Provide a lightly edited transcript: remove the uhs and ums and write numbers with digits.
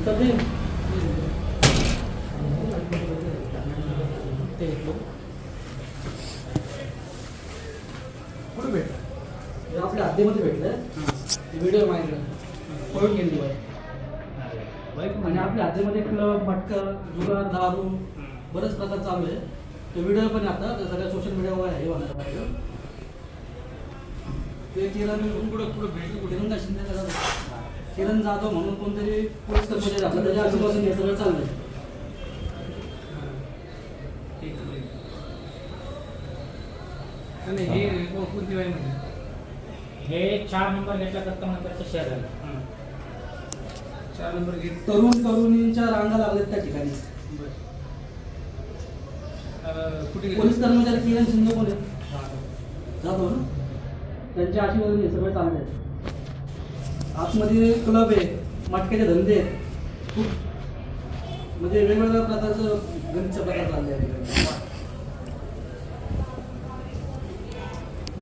ते कुठे भेटलं? आपल्या हद्दीमध्ये भेटलं. व्हिडिओ माहिती पळून गेली बाईक. आणि आपल्या हद्दीमध्ये क्लब, मटका, जुगार, दारू बरेच प्रकार चालू आहे. तो व्हिडिओ पण आता सगळ्या सोशल मीडियावर हे होणार पाहिजे. ते किरण कुठं भेटलं कुठे का शिंदे किरण जाधव म्हणून कोणतरी पोलीस कर्मचारी आपला त्याच्या आजूबाजून हे सगळं चाललंय. हे कोणती वाई म्हणजे हे 4 नंबर घेतला करता नंतरचं शहर झालं. 4 नंबर घेत तरुणींच्या रांगा लागल्यात त्या ठिकाणी. कुठे पोलीस कर्मचारी किरण शिंदे कोण आहेत? जाधव ना, त्यांच्या आशीर्वादाने हे सगळे चालले आहेत. आतमध्ये क्लब आहे, मटक्याचे धंदे आहेत, खूप म्हणजे वेगवेगळ्या प्रकारचं गणितचे प्रकार चालले आहेत.